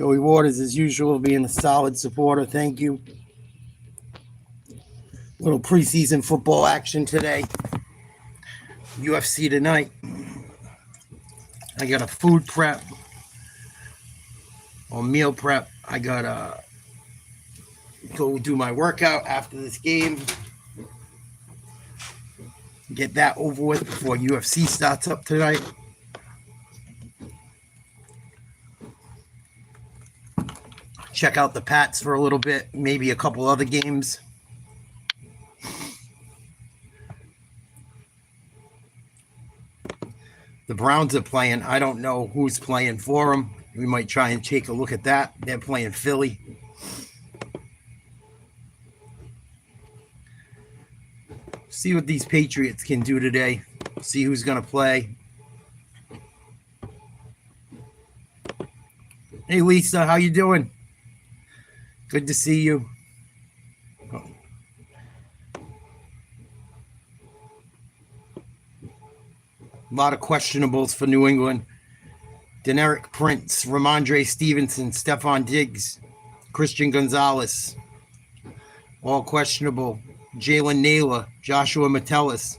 Joey Waters, as usual, being a solid supporter. Thank you. Little preseason football action today. UFC tonight. I got a food prep or meal prep. I got to go do my workout after this game. Get that over with before UFC starts up tonight. Check out the Pats for a little bit, maybe a couple other games. The Browns are playing. I don't know who's playing for them. We might try and take a look at that. They're playing Philly. See what these Patriots can do today. See who's going to play. Hey, Lisa, how you doing? Good to see you. A lot of questionables for New England. Deneric Prince, Ramondre Stevenson, Stephon Diggs, Christian Gonzalez. All questionable. Jalen Naylor, Joshua Metellus,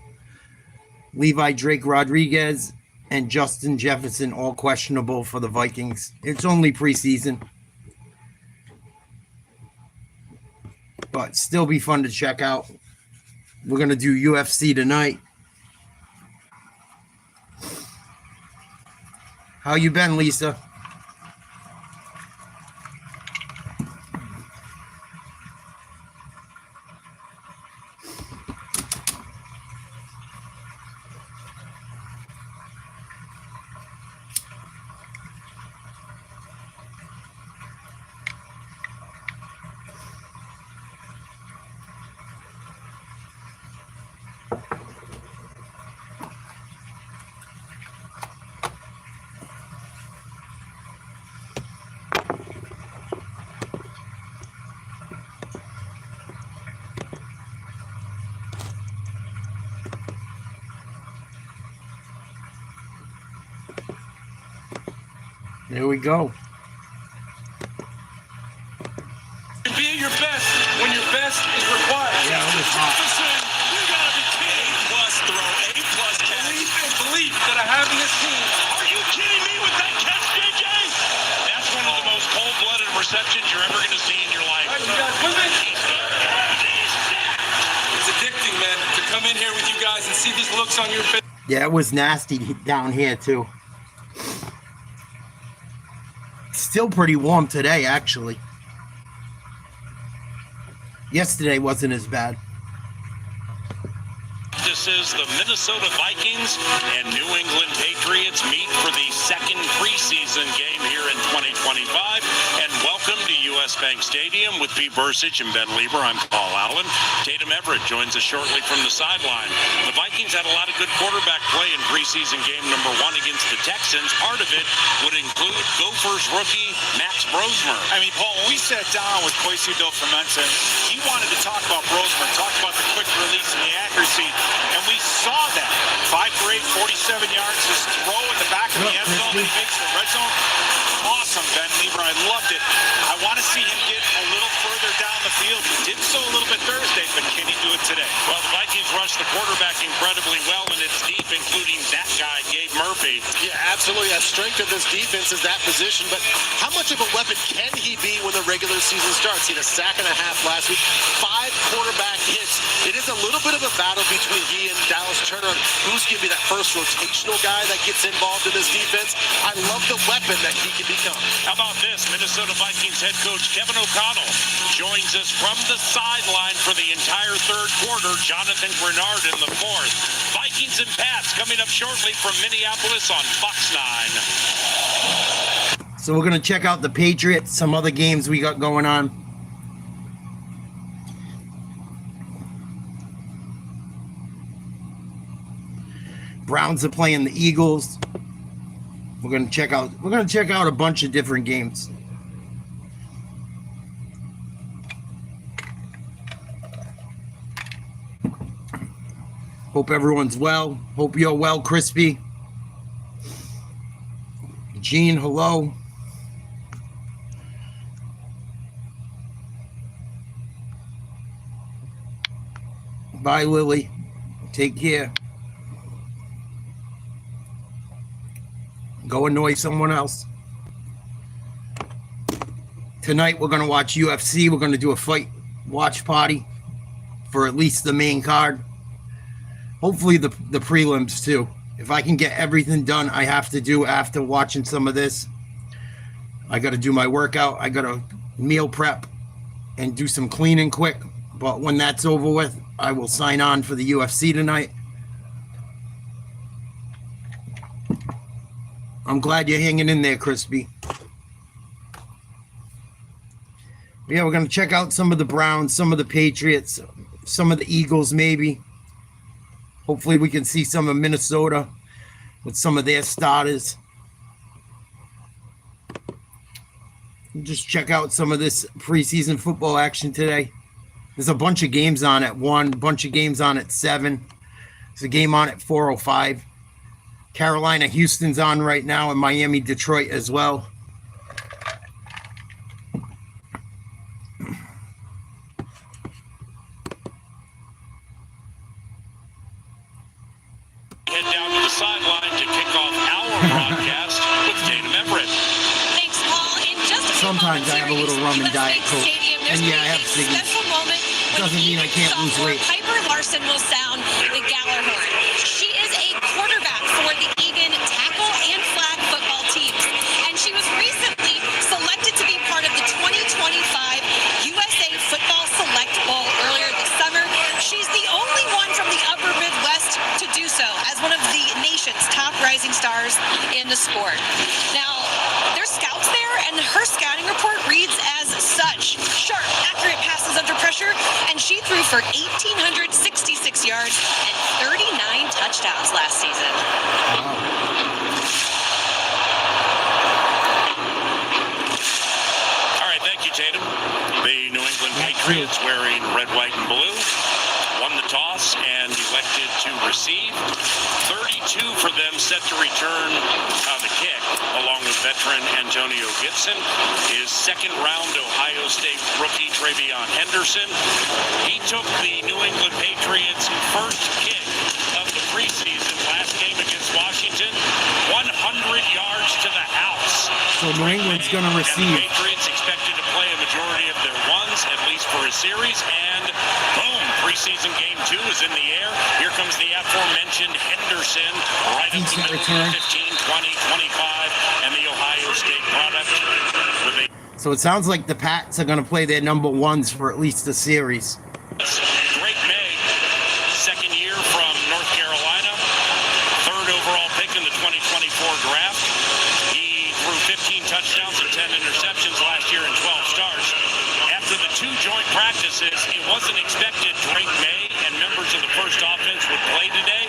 Levi Drake Rodriguez, and Justin Jefferson, all questionable for the Vikings. It's only preseason. But still be fun to check out. We're going to do UFC tonight. How you been, Lisa? There we go. Be at your best when your best is required. Yeah, it was hot. You gotta be kidding. A+ throw, A+ catch. Belief that I have in this team. Are you kidding me with that catch, JJ? That's one of the most cold-blooded receptions you're ever gonna see in your life. It's addicting, man, to come in here with you guys and see these looks on your face. Yeah, it was nasty down here, too. Still pretty warm today, actually. Yesterday wasn't as bad. This is the Minnesota Vikings and New England Patriots meet for the second preseason game here in 2025. And welcome to U.S. Bank Stadium with Pete Bursich and Ben Lieber. I'm Paul Allen. Tatum Everett joins us shortly from the sideline. The Vikings had a lot of good quarterback play in preseason game number 1 against the Texans. Part of it would include Gophers rookie Max Brosmer. I mean, Paul, when we sat down with Kwesi Doframensa, he wanted to talk about Brosmer, talk about the quick release and the accuracy. And we saw that. 5 for 8, 47 yards, his throw in the back of the end zone that he makes the red zone. Awesome, Ben Lieber. I loved it. I want to see him get a little further down the field. He did so a little bit Thursday, but can he do it today? Well, the Vikings rushed the quarterback incredibly well, and it's deep, including that guy, Gabe Murphy. Yeah, absolutely. The strength of this defense is that position, but how much of a weapon can he be when the regular season starts? He had a sack and a half last week, 5 quarterback hits. It is a little bit of a battle between he and Dallas Turner on who's going to be that first rotational guy that gets involved in this defense. I love the weapon that he can become. How about this? Minnesota Vikings head coach Kevin O'Connell joins us from the sideline for the entire third quarter. Jonathan Grenard in the fourth. Vikings and Pats coming up shortly from Minneapolis on Fox 9. So we're going to check out the Patriots, some other games we got going on. Browns are playing the Eagles. We're going to check out a bunch of different games. Hope everyone's well. Hope you're well, Crispy. Gene, hello. Bye, Lily. Take care. Go annoy someone else. Tonight we're going to watch UFC. We're going to do a fight watch party for at least the main card. Hopefully the prelims too. If I can get everything done I have to do after watching some of this, I got to do my workout. I got to meal prep and do some cleaning quick. But when that's over with, I will sign on for the UFC tonight. I'm glad you're hanging in there, Crispy. Yeah, we're going to check out some of the Browns, some of the Patriots, some of the Eagles maybe. Hopefully we can see some of Minnesota with some of their starters. Just check out some of this preseason football action today. There's a bunch of games on at 1, a bunch of games on at 7. There's a game on at 4:05. Carolina, Houston's on right now, and Miami, Detroit as well. Head down to the sideline to kick off our broadcast with Tatum Everett. Thanks, Paul. In just a few Sometimes moments I have a here little at rum and US Diet Bank Coke. Stadium, And there's yeah, I have a Siggy's. special moment when Doesn't mean I can't lose sophomore weight. Piper Larson will sound the Galler horn. She is a quarterback for the Egan tackle and flag football teams, and she was recently selected to be part of the 2025 USA Football Select Bowl earlier this summer. She's the only one from the Upper Midwest to do so as one of the nation's top rising stars in the sport. Now, there's scouts there, and her scouting report reads as such: sharp, accurate passes under pressure, and she threw for 1,866 yards and 39 touchdowns last season. All right, thank you, Tatum. The New England Patriots, wearing red, white, and blue, won the toss and elected to receive. 32 for them set to return the kick, along with veteran Antonio Gibson. His second-round Ohio State rookie Travion Henderson. He took the New England Patriots' first kick of the preseason last game against Washington. 100 yards to the house. So New England's going to And receive. the Patriots expected to play a majority of their ones, at least for a series, and boom, preseason game 2 is in the air. Here comes the aforementioned Henderson, right up the Decent middle, return. 15, 20, 25, and the Ohio State product with a So it sounds like the Pats are going to play their number ones for at least a series. Drake May, second year from North Carolina, third overall pick in the 2024 draft. He threw 15 touchdowns and 10 interceptions last year in 12 starts. After the 2 joint practices, it wasn't expected Drake May and members of the first offense would play today,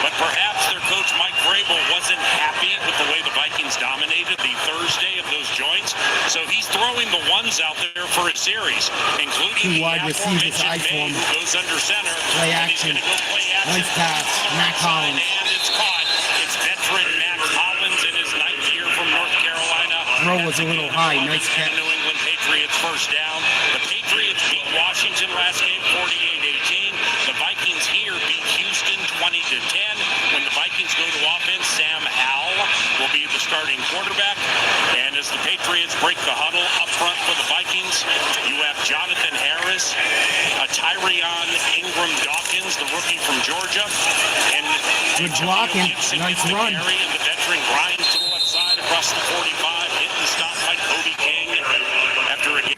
but perhaps their coach Mike Vrabel wasn't happy with the way the Vikings dominated the Thursday of those joints, so he's throwing the ones out there for a series, including 2 wide the receivers, aforementioned eye for May, him. who goes under center. Play and he's action. gonna go play action. Nice pass. Matt Collins. And it's caught. It's veteran Matt Collins in his 9th year from North Carolina. Throw was a little high. Nice catch. New England Patriots first down. The Patriots beat Washington last game 48-18. The Vikings here beat Houston 20-10. When the Vikings go to offense, Sam Howell will be the starting quarterback. And as the Patriots break the huddle up front for the Vikings, you have Jonathan Harris, Tyrion Ingram Dawkins, the rookie from Georgia, and Good blocking. Nice run. And the veteran grinds to the left side across the 45, hitting the stop by Cody King after a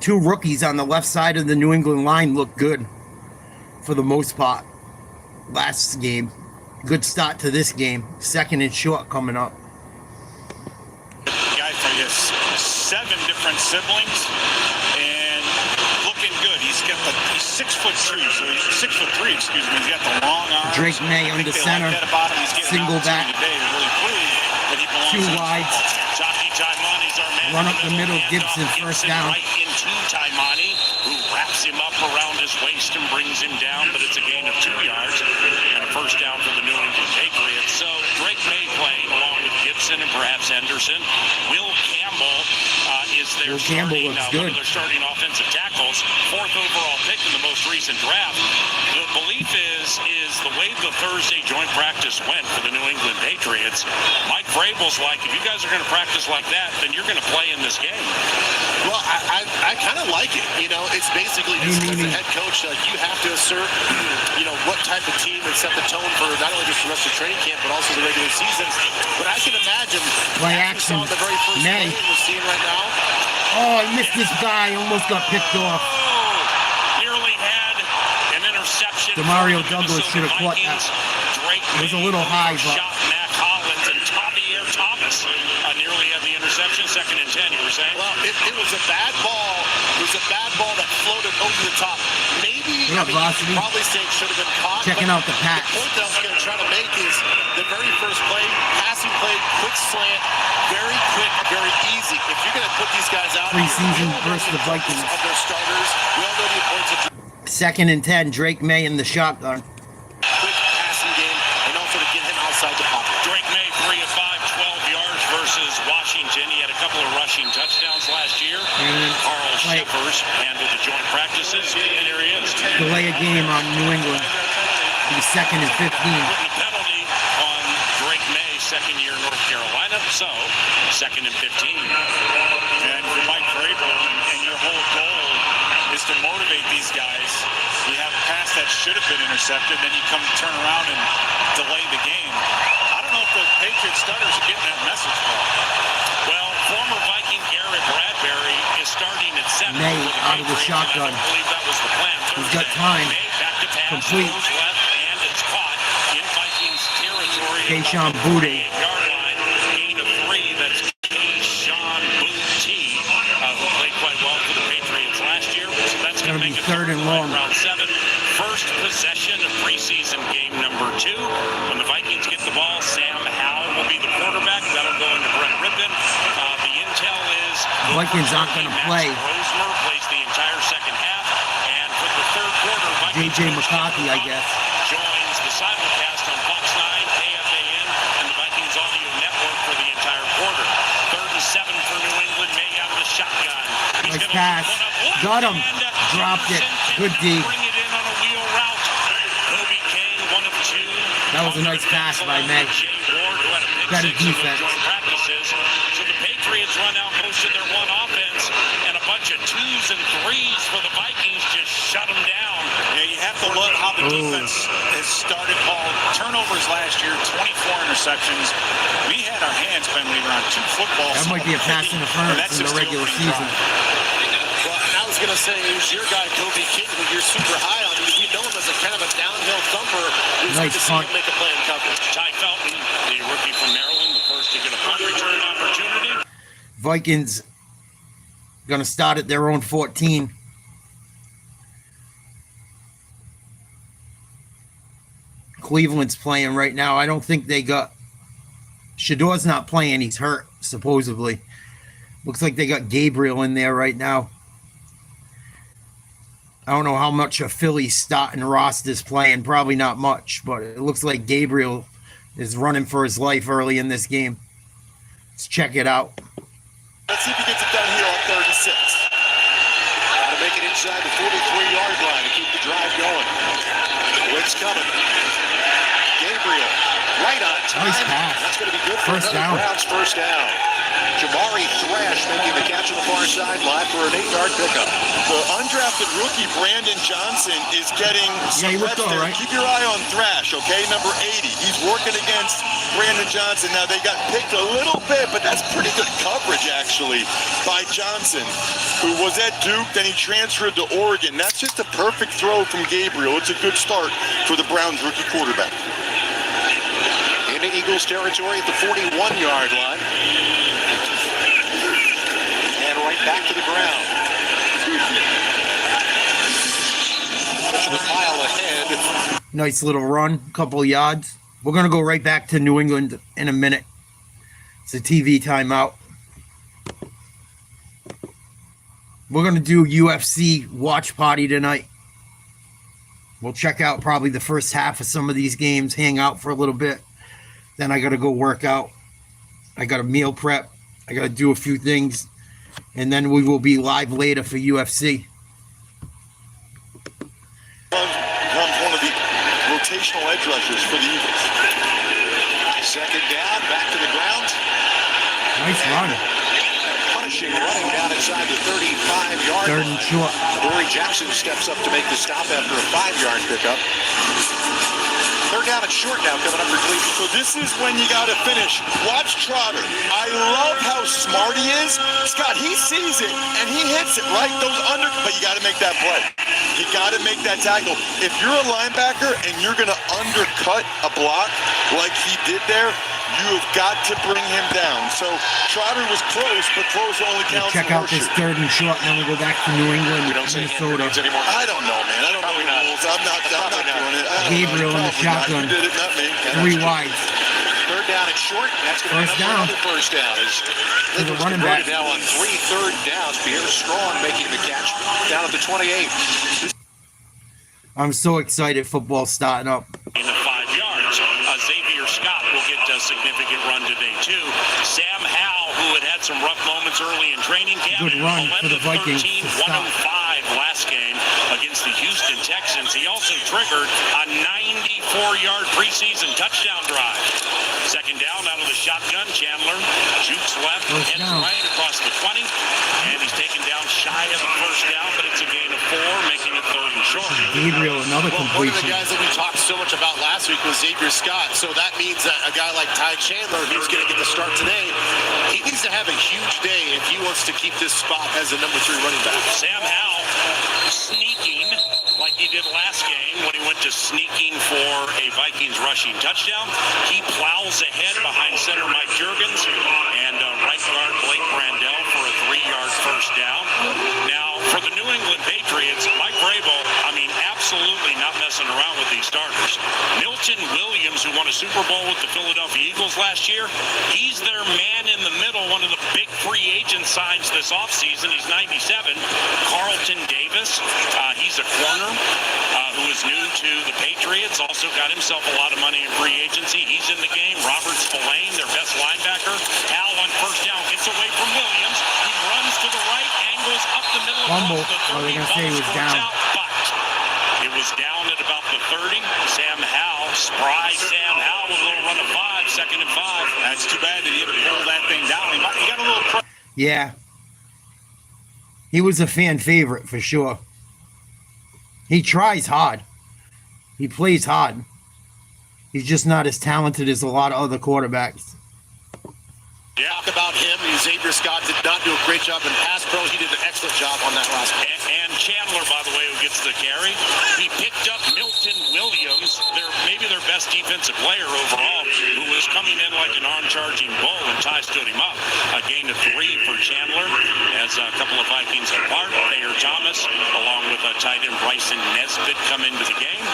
2 rookies on the left side of the New England line look good for the most part. Last game. Good start to this game. Second and short coming up. Guy for his 7 different siblings and looking good. He's 6'2", so he's 6'3", excuse me. He's got the long arms. Drake May I under think they center. like that about him. He's getting Single an opportunity back. today to really prove that he belongs 2 in this wides. football team. Jockey Taimani's our man. Run in up the middle, handoff. Gibson first down. Right into Taimani, who wraps him up around his waist and brings him down, but it's a gain of 2 yards and a first down for the New England Patriots. So Drake May playing along with Gibson and perhaps Henderson. Will Campbell is their Will Campbell starting, looks one good. of their starting offensive tackles, 4th overall pick in the most recent draft. The the belief is the way the Thursday joint practice went for the New England Patriots, Mike Vrabel's like, if you guys are going to practice like that, then you're going to play in this game. Well, I kind of like it. You know, it's basically just as a head coach, you have to assert, what type of team and set the tone for not only just the rest of training camp, but also the regular season. But I can imagine Play action. the very first play we're seeing right now. Oh, I missed this guy. Almost got picked off. Nearly had an interception. Demario Douglas should have caught that. It was a little high, but shot Matt Collins and Javier Thomas nearly had the interception. 2nd and 10, you were saying? Well, it was a bad ball. It was a bad ball that floated over the top. Maybe, What up, Varsity? probably say it should have been caught. Checking out the pack. The point that I was going to try to make is the very first play, passing play, quick slant, very quick, very easy. If you're going to put these guys out Preseason here, versus the Vikings. of their starters, we all know the importance of 2nd and 10. Drake May in the shotgun. quick passing game and also to get him outside the pocket. Drake May, 3 of 5, 12 yards versus Washington. He had a couple of rushing touchdowns last year. Carl Shippers handled the joint practices, and here he is. Delay a game on New England. Be 2nd and 15. Putting a penalty on Drake May, 2nd year North Carolina. So, 2nd and 15. And for Mike Vrabel, and your whole goal is to motivate these guys. You have a pass that should have been intercepted, then you turn around and delay the game. I don't know if the Patriots starters are getting that message from. Well, former Viking Garrett Bradbury is starting at 7. May for the out of the Patriots, shotgun. and I believe that was the plan. He's got Thursday. time. May back to pass, Complete. goes left, and it's caught in Vikings territory. Keyshawn Boutte. Yard line, gain of 3. That's Keyshawn Boutte, who played quite well for the Patriots last year. So that's going to Gonna be make it 3rd and long. Around 7. First possession of preseason game number 2. When the Vikings get the ball, Sam Howell will be the quarterback. That'll go into Brett Rippon. The intel is The Vikings aren't going to play. Rosemer plays the entire second half. And for the third quarter, Vikings J.J. McCarthy, I guess. joins the simulcast on Fox 9, KFAN, and the Vikings Audio Network for the entire quarter. 3rd and 7 for New England. May out of the shotgun. He's Nice gonna pass. lead one up. Got him. And, Dropped it. Jefferson Good D. Bring it in on a wheel route. Kobe King, 1 of 2. That was a nice pass by May. Jay Ward, who had a pick Better 6 in the defense. joint practices. So the Patriots run out most of their one offense, and a bunch of 2s and 3s for the Vikings just shut them down. Yeah, you have to look how the defense has started, Paul. Turnovers last year, 24 interceptions. We had our hands, Ben Weaver, on 2 footballs. That might be a pass interference in the regular season. Well, and I was going to say, who's your guy, Kobe King, who you're super high on. You know him as a kind of a downhill thumper. It was Nice good to see punt. him make a play in coverage. Ty Felton, the rookie from Maryland, the first to get a punt return opportunity. Vikings going to start at their own 14. Cleveland's playing right now. I don't think they got... Shador's not playing. He's hurt, supposedly. Looks like they got Gabriel in there right now. I don't know how much a Philly starting roster's playing. Probably not much, but it looks like Gabriel is running for his life early in this game. Let's check it out. Let's see if he gets it done here on 3rd and 6. Got to make it inside the 43-yard line to keep the drive going. Blitz coming. Gabriel, right on time. Nice pass. That's going to be good for First another down. Browns first down. Jamari Thrash making the catch on the far sideline for an 8-yard pickup. The undrafted rookie Brandon Johnson is getting some he looked reps all there. right. Keep your eye on Thrash, okay? Number 80. He's working against Brandon Johnson. Now, they got picked a little bit, but that's pretty good coverage, actually, by Johnson, who was at Duke, then he transferred to Oregon. That's just a perfect throw from Gabriel. It's a good start for the Browns rookie quarterback. Into Eagles territory at the 41-yard line. And right back to the ground. Pushing the pile ahead. Nice little run, couple of yards. We're going to go right back to New England in a minute. It's a TV timeout. We're going to do UFC watch party tonight. We'll check out probably the first half of some of these games, hang out for a little bit. Then I got to go work out. I got to meal prep. I got to do a few things. And then we will be live later for UFC. Comes one of the rushes for the Eagles. Second down, back to the ground. Nice run. Punishing running down inside the 35-yard Third line. and short. Dory Jackson steps up to make the stop after a 5-yard pickup. Third down and short now coming up for Cleveland. So this is when you got to finish. Watch Trotter. I love how smart he is. Scott, he sees it and he hits it, right? Those under, but you got to make that play. You got to make that tackle. If you're a linebacker and you're going to undercut a block like he did there, you have got to bring him down. So Trotter was close, but close only counts. Check for out this horseshoe. third and short, and then we'll go back to New England, We don't say Minnesota. anymore. I don't know, man. I don't know the rules. I'm not doing it. I don't Gabriel know. in the Probably not. shotgun. You did it, not me. 3 wides. Third down and short. That's going to First be down. another first down. As For the Liverpool's running back. converted now on 3 third downs. Pierre Strong making the catch down at the 28. I'm so excited football's starting up. In the 5 yards. Xavier Scott will get a significant run today, too. Sam Howell, who had some rough moments early in training camp. Good run for the Vikings to 13, stop. 105 last game against the Houston Texans. He also triggered a 94-yard preseason touchdown drive. Second down out of the shotgun. Chandler jukes left, First heads down. right across the 20. And he's taken down shy of the first down, but it's a gain of 4, making it third and short. Gabriel, another Well, one of the completion. guys that we talked so much about last week was Xavier Scott. So that means that a guy like Ty Chandler, who's going to get the start today, he needs to have a huge day if he wants to keep this spot as the number 3 running back. Sam Howell sneaking like he did last game when he went to sneaking for a Vikings rushing touchdown. He plows ahead behind center Mike Juergens and right guard Blake Brandel for a 3-yard first down. Now, for the New England Patriots, Mike Vrabel, absolutely not messing around with these starters. Milton Williams, who won a Super Bowl with the Philadelphia Eagles last year, he's their man in the middle, one of the big free agent signs this offseason. He's 97. Carlton Davis, he's a corner who is new to the Patriots, also got himself a lot of money in free agency. He's in the game. Robert Spillane, their best linebacker. Hal on first down gets away from Williams. He runs to the right, angles up the middle Fumble. across the 30. Oh, they're gonna say he was Ball down. out, but it was down at about the 30. Sam Howell, spry Sam Howell with a little run of 5, second and 5. That's too bad that he had to pull that thing down. He got a little. Yeah. He was a fan favorite for sure. He tries hard. He plays hard. He's just not as talented as a lot of other quarterbacks. Yeah, talk about him. Xavier Scott did not do a great job in pass pro. He did an excellent job on that last one. And Chandler, by the way, who gets the carry, he picked up Milton Williams, maybe their best defensive player overall, who was coming in like an arm-charging bull, and Ty stood him up. A gain of 3 for Chandler as a couple of Vikings apart. Thayer Thomas, along with tight end Bryson Nesbitt, come into the game.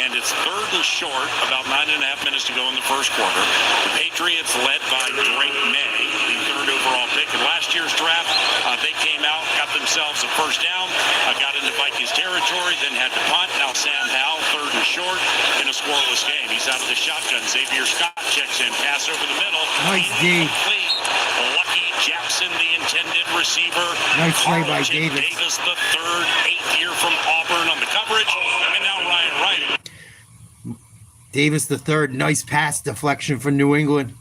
And it's third and short, about 9.5 minutes to go in the first quarter. The Patriots led by Drake May, the third overall pick in last year's draft. They came out, got themselves a first down, got into Vikings territory, then had to punt. Now Sam Howell, third and short in a scoreless game. He's out of the shotgun. Xavier Scott checks in, pass over the middle. Nice D. Incomplete. Lucky Jackson, the intended receiver. Nice play by Carlton Davis. Davis, the third, 8th year from Auburn on the coverage. And now Ryan Wright. Davis the third, nice pass deflection for New England.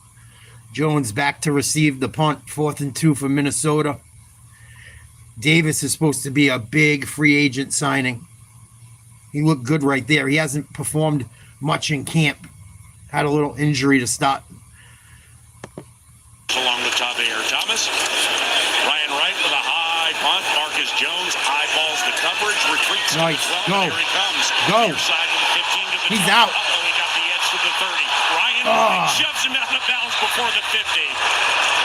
Jones back to receive the punt, 4th and 2 for Minnesota. Davis is supposed to be a big free agent signing. He looked good right there. He hasn't performed much in camp. Had a little injury to start. Along with Thayer Thomas. Ryan Wright with a high punt. Marcus Jones eyeballs the coverage, retreats to Nice. the 12. Go. Here he comes. Go. Near side of the 15 to the He's 20. out. Uh-oh, he got the edge to the 30. Ryan Ah. shoves him out of bounds before the 50.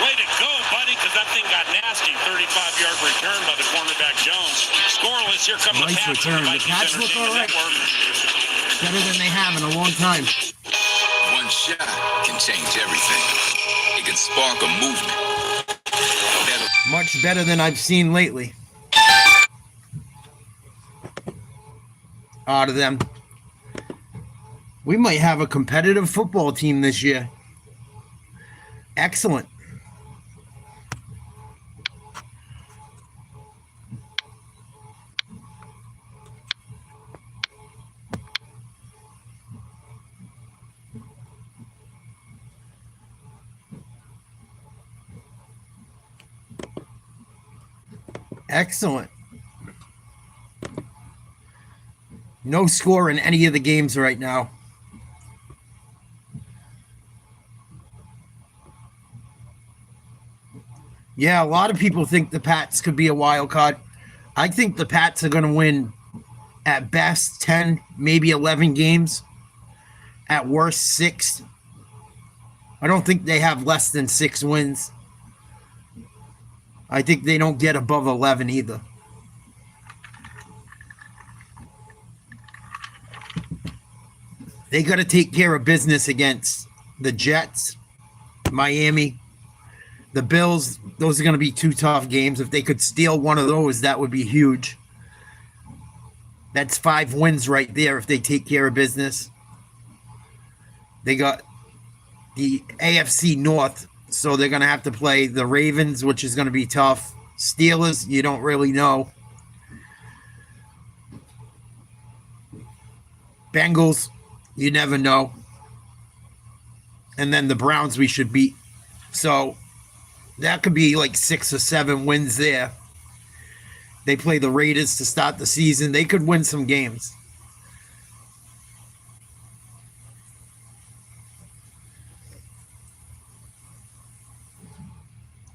Way to go, buddy, because that thing got nasty. 35-yard return by the cornerback Jones. Scoreless. Here comes Nice the catch. return. The Vikings catch looked Entertainment all right. Network. Better than they have in a long time. One shot can change everything. It can spark a movement. Much better than I've seen lately. Out of them. We might have a competitive football team this year. Excellent. Excellent. No score in any of the games right now. Yeah, a lot of people think the Pats could be a wild card. I think the Pats are going to win at best 10, maybe 11 games. At worst, 6. I don't think they have less than 6 wins. I think they don't get above 11 either. They got to take care of business against the Jets, Miami, the Bills. Those are going to be 2 tough games. If they could steal one of those, that would be huge. That's 5 wins right there if they take care of business. They got the AFC North, so they're going to have to play the Ravens, which is going to be tough. Steelers, you don't really know. Bengals, you never know. And then the Browns we should beat. So that could be like 6 or 7 wins there. They play the Raiders to start the season. They could win some games.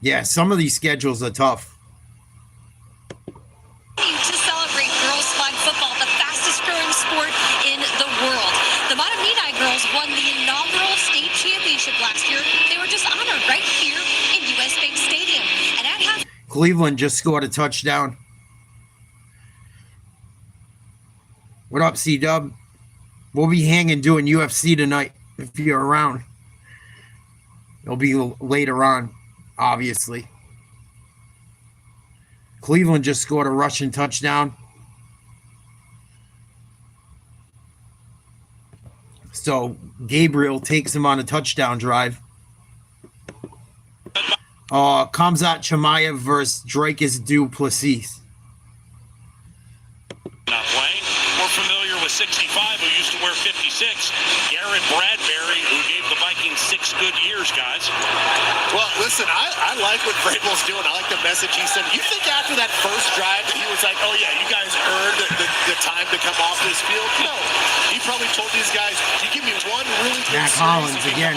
Yeah, some of these schedules are tough. To celebrate girls flag football, the fastest growing sport in the world. The Matamidi girls won the inaugural state championship last year. They were just honored right here in US Bank Stadium. And at half, Cleveland just scored a touchdown. What up, C-Dub? We'll be hanging doing UFC tonight if you're around. It'll be later on, obviously. Cleveland just scored a rushing touchdown. So Gabriel takes him on a touchdown drive. Kamzat Chimaev versus Dracus Du Plessis. Not playing. More familiar with 65, who used to wear 56. Garrett Bradbury, who gave the Vikings 6 good years, guys. Well, listen, I like what Vrabel's doing. I like the message he sent. You think after that first drive that he was like, oh, yeah, you guys earned the time to come off this field? No. He probably told these guys, you give me one really good Matt Collins again.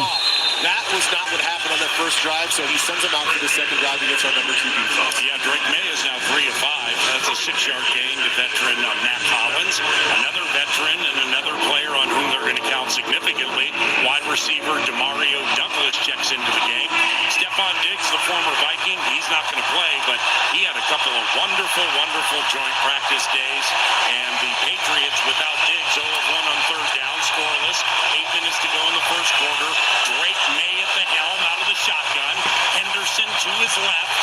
That was not what happened on that first drive, so he sends them out for the second drive against our number 2 defense. Yeah, Drake May is now 3 of 5. That's a 6-yard gain to veteran Matt Collins. Another veteran and another player on whom they're going to count significantly. Wide receiver Demario Douglas checks into the game. Stephon Diggs, the former Viking, he's not going to play, but he had a couple of wonderful, wonderful joint practice days. And the Patriots, without Diggs, 0 of 1 on third down, scoreless. 8 minutes to go in the first quarter. Drake May at the helm out of the shotgun. Henderson to his left.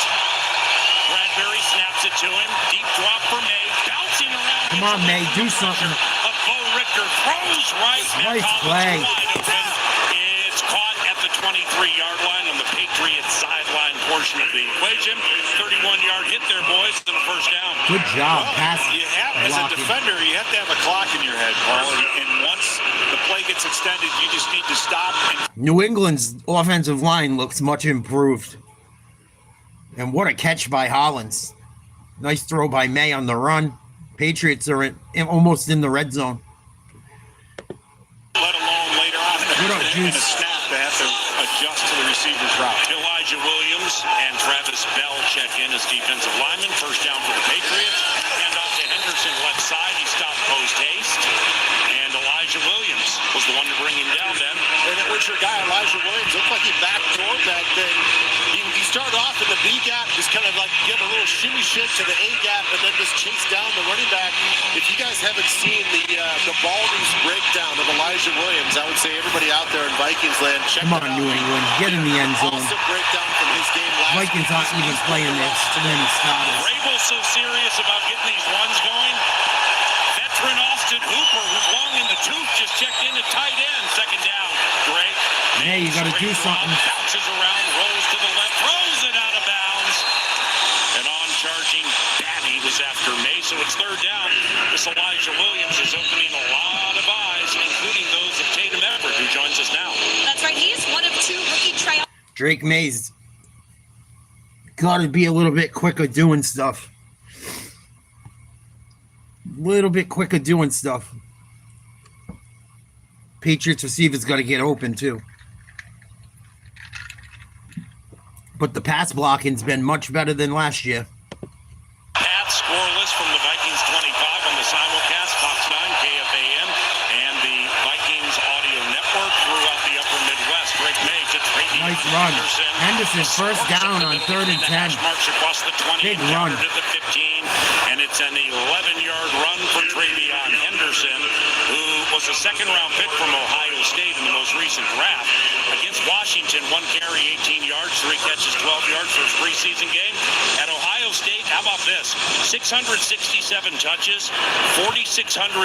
Bradbury snaps it to him. Deep drop for May. Bouncing around. Come on, May, do something. A Bo Richter throws right. Nice play. It's caught at the 23-yard line on the Patriots sideline portion of the equation. 31-yard hit there, boys, and a first down. Good job. Pass. As a defender, you have to have a clock in your head, Paul. And once the play gets extended, you just need to stop. New England's offensive line looks much improved. And what a catch by Hollins. Nice throw by May on the run. Patriots are almost in the red zone. Let alone later on in a snap, they have to adjust to the receiver's route. Elijah Williams and Travis Bell check in as defensive linemen. First down for the Patriots. Hand off to Henderson left side. He stopped post haste. And Elijah Williams was the one to bring him down then. And it was your guy, Elijah Williams. Looked like he backed toward that thing. He started off in the B gap, just kind of like give a little shimmy shift to the A gap, and then just chase down the running back. If you guys haven't seen the Baldwin's breakdown of Elijah Williams, I would say everybody out there in Vikings land, check it out. Come on, New England, get in the end zone. Awesome breakdown from his game last Vikings aren't even playing this, and then he started. Vrabel's so serious about getting these runs going. Veteran Austin Hooper, who's long in the tooth, just checked in at tight end. Second down, Drake. Hey, you got to do something. Bounces around, rolls to the left, throws it out of bounds. And on charging, Batty was after May, so it's third down. This Elijah Williams is opening a lot of eyes, including those of Tatum Everett, who joins us now. that's right. He is one of 2 rookie tryouts. Drake May's got to be a little bit quicker doing stuff. little bit quicker doing stuff. Patriots receivers got to get open too. But the pass blocking's been much better than last year. Pats scoreless from the Vikings 25 on the simulcast, Fox 9, KFAN, and the Vikings audio network throughout the upper Midwest. Drake May to Travion Nice run. Henderson Henderson first down on 3rd and 10. Marks across the 20, Big run. at the 15, and it's an 11-yard run for Travion Henderson, who was a second-round pick from Ohio State in the most recent draft. Against Washington, 1 carry, 18 yards, 3 catches, 12 yards for his preseason game. At Ohio State, how about this? 667 touches, 4,614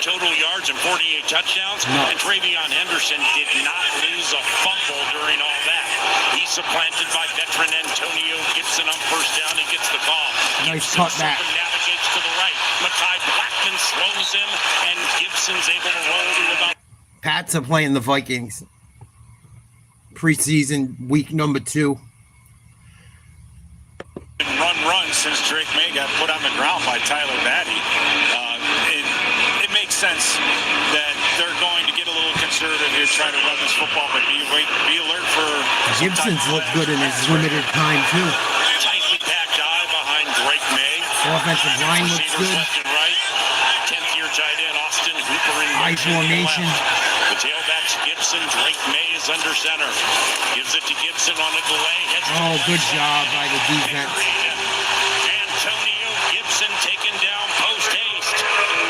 total yards, and 48 touchdowns. Nice. And Travion Henderson did not lose a fumble during all that. He's supplanted by veteran Antonio Gibson on first down. He gets the call. Nice Gibson cutback. navigates to the right. Mekhi Blackman slows him, and Gibson's able to roll to about. Pats are playing the Vikings. Preseason week number 2. Run since Drake May got put on the ground by Tyler Batty. It makes sense that they're going to get a little conservative here trying to run this football, but be alert for Gibson's looked good in his limited time too. Tightly packed eye behind Drake May. Offensive line looks Receivers good. left and right. 10th-year tight end Austin Hooper in High motion to the formation. left. The tailback's Gibson. Drake May is under center. Gives it to Gibson on a delay. Oh, good job by the defense. Antonio Gibson taken down post haste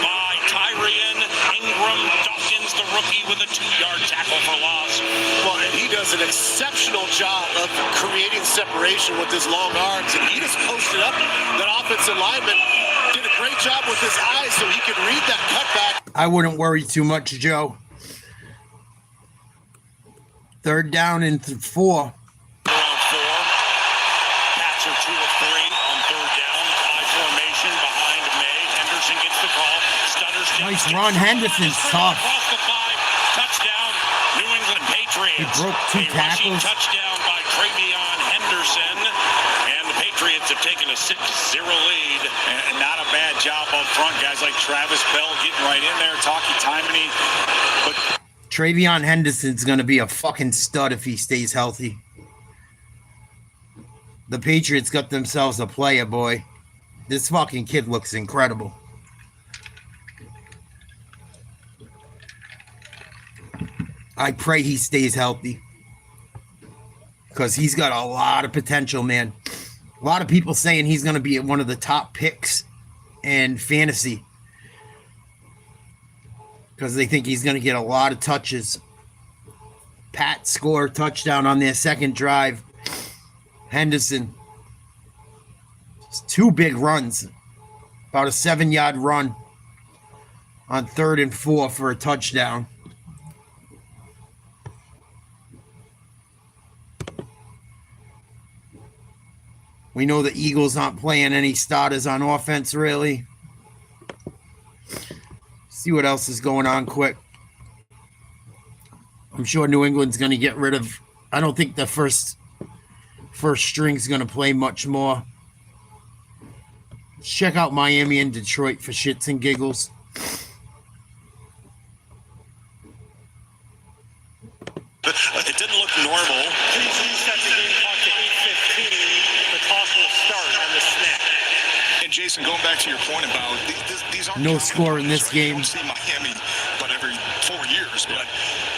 by Tyrion Ingram Dawkins, the rookie, with a 2-yard tackle for loss. Well, and he does an exceptional job of creating separation with his long arms, and he just posted up that offensive lineman. Did a great job with his eyes so he could read that cutback. I wouldn't worry too much, Joe. 3rd down and 4. Around 4. Pats are 2 of 3 on 3rd down. High formation behind May. Henderson gets the call. Stutters. Nice run. Henderson's tough. Across the 5. Touchdown. New England Patriots. He broke 2 A rushing tackles. touchdown by Travion Henderson. And the Patriots have taken a 6-0 lead. And not a bad job up front. Guys like Travis Bell getting right in there, talking timing. But Travion Henderson's going to be a fucking stud if he stays healthy. The Patriots got themselves a player, boy. This fucking kid looks incredible. I pray he stays healthy. Because he's got a lot of potential, man. A lot of people saying he's going to be one of the top picks in fantasy. Because they think he's going to get a lot of touches. Pats score a touchdown on their second drive. Henderson. It's 2 big runs. About a 7-yard run on 3rd and 4 for a touchdown. We know the Eagles aren't playing any starters on offense, really. See what else is going on quick. I'm sure New England's going to get rid of... I don't think the first string's going to play much more. Let's check out Miami and Detroit for shits and giggles. it didn't look normal. He sets the game clock to 8:15. The clock will start on the snap. And Jason, going back to your point about these aren't No score in this game. You don't see Miami, but every 4 years. But